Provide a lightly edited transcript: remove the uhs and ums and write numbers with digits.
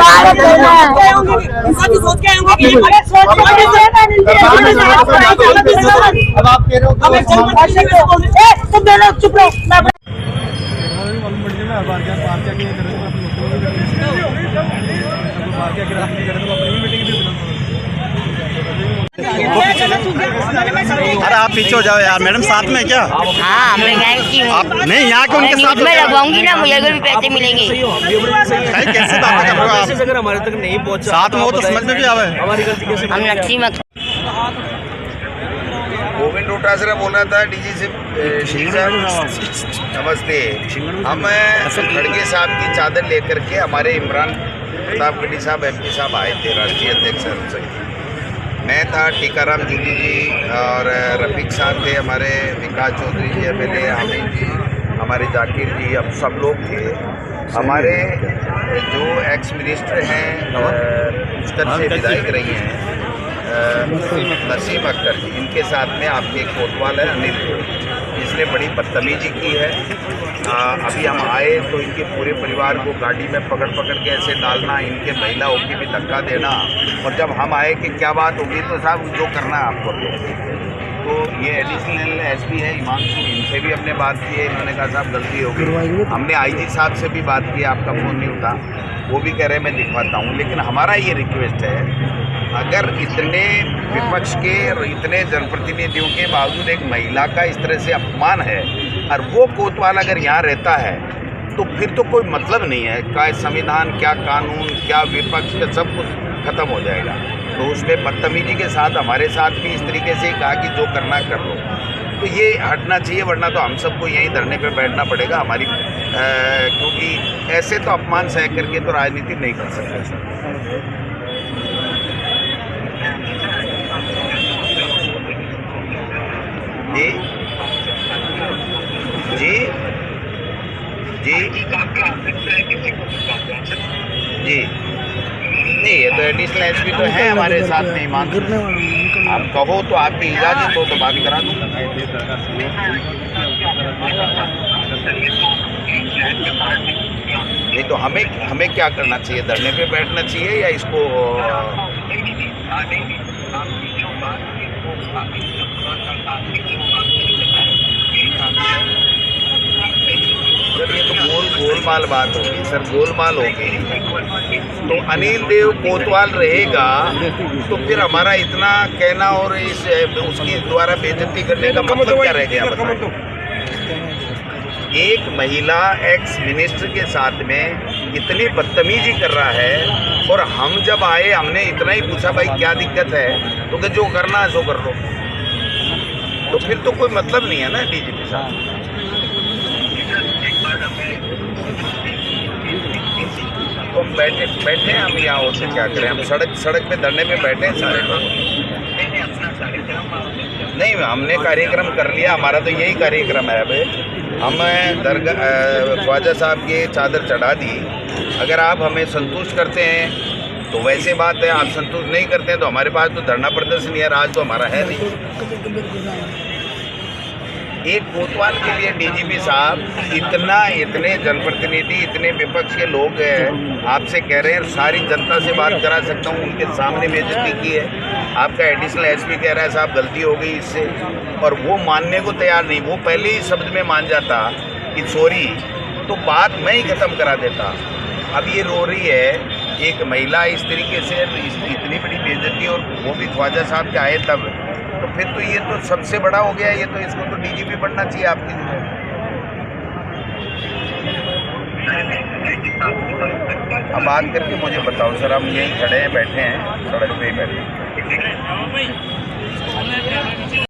अब आप कह रहे हो तुम दोनों चुप रहो। अरे आप पीछे हो जाओ यार, मैडम साथ में क्या? हाँ मैं की हूँ। आप नहीं यहाँ के उनके साथ मैं लगवाऊंगी ना, मुझे अगर भी पैसे मिलेंगे। कैसे बात कर रहे हो आप? अगर हमारे तक नहीं पहुँचा साथ में हो तो समझ में भी आवे। हमारी गलती कैसे? हम नक्सी मत गोविंद डोटासरा बोल रहा था डीजी से। नमस्ते। हम खड़गे साहब की चादर लेकर के हमारे इमरान प्रताप गढ़ी साहब MP साहब आए थे, राष्ट्रीय अध्यक्ष संसद। मैं था, टीकाराम जूली जी और रफीक साहब थे, हमारे विकास चौधरी जी MLA, हामिद जी, हमारे जाकिर जी, अब सब लोग थे। हमारे जो एक्स मिनिस्टर हैं उत्तर से विधायक रही हैं नसीम अख्तर जी, इनके साथ में आपके एक कोतवाल है अनिल, इसने बड़ी बदतमीजी की है। अभी हम आए तो इनके पूरे परिवार को गाड़ी में पकड़ के ऐसे डालना, इनके महिलाओं की भी धक्का देना, और जब हम आए कि क्या बात होगी तो साहब जो करना है आपको। तो ये एडिशनल SP है हिमांशु, इनसे भी हमने बात की है, इन्होंने कहा साहब गलती हो गई। हमने IG साहब से भी बात की, आपका फ़ोन नहीं उठा, वो भी कह रहे हैं मैं दिखवाता हूँ। लेकिन हमारा ये रिक्वेस्ट है, अगर इतने विपक्ष के और इतने जनप्रतिनिधियों के बावजूद एक महिला का इस तरह से अपमान है और वो कोतवाल अगर यहाँ रहता है तो फिर तो कोई मतलब नहीं है। क्या संविधान, क्या कानून, क्या विपक्ष, का सब कुछ खत्म हो जाएगा। तो उसमें बदतमीजी के साथ हमारे साथ भी इस तरीके से कहा कि जो करना कर लो, तो ये हटना चाहिए, वरना तो हम सबको यहीं धरने पे बैठना पड़ेगा हमारी, क्योंकि ऐसे तो अपमान सह करके तो राजनीति नहीं कर सकते सर। जी जी जी जी नहीं, ये तो एडिशनल SP तो है हमारे साथ में ईमान। आप कहो तो आपकी इजाज़त हो तो बात करा दूँ। नहीं तो हमें क्या करना चाहिए? धरने पे बैठना चाहिए या इसको? सर ये तो गोलमाल बात होगी सर, गोलमाल होगी। तो अनिल देव कोतवाल रहेगा तो फिर हमारा इतना कहना और इस उसकी द्वारा बेइज्जती करने का मतलब क्या रह गया बताओ? एक महिला एक्स मिनिस्टर के साथ में इतनी बदतमीजी कर रहा है, और हम जब आए हमने इतना ही पूछा भाई क्या दिक्कत है, तो कि जो करना है सो कर लो। तो फिर तो कोई मतलब नहीं है ना DGP साहब। तो हम बैठे हम यहाँ और से क्या करें? हम सड़क पे धरने पे बैठे हैं सारे लोग। नहीं, हमने कार्यक्रम कर लिया, हमारा तो यही कार्यक्रम है। अब हम ख्वाजा साहब की चादर चढ़ा दी। अगर आप हमें संतुष्ट करते हैं तो वैसे बात है, आप संतुष्ट नहीं करते हैं तो हमारे पास तो धरना प्रदर्शन है, आज तो हमारा है नहीं। एक कोतवाल के लिए DGP साहब इतने जनप्रतिनिधि, इतने विपक्ष के लोग हैं, आपसे कह रहे हैं सारी जनता से बात करा सकता हूँ, उनके सामने बेइज्जती की है। आपका एडिशनल SP कह रहा है साहब गलती हो गई इससे, और वो मानने को तैयार नहीं। वो पहले ही शब्द में मान जाता कि सॉरी, तो बात मैं ही ख़त्म करा देता। अब ये रो रही है एक महिला इस तरीके से, इतनी बड़ी बेइज्जती, और वो भी ख्वाजा साहब के आए तब, तो फिर तो ये तो सबसे बड़ा हो गया। ये तो इसको तो DGP बनना चाहिए आपकी जगह। अब बात करके मुझे बताओ सर, हम यहीं खड़े हैं, बैठे हैं सड़क पे ही बैठे हैं।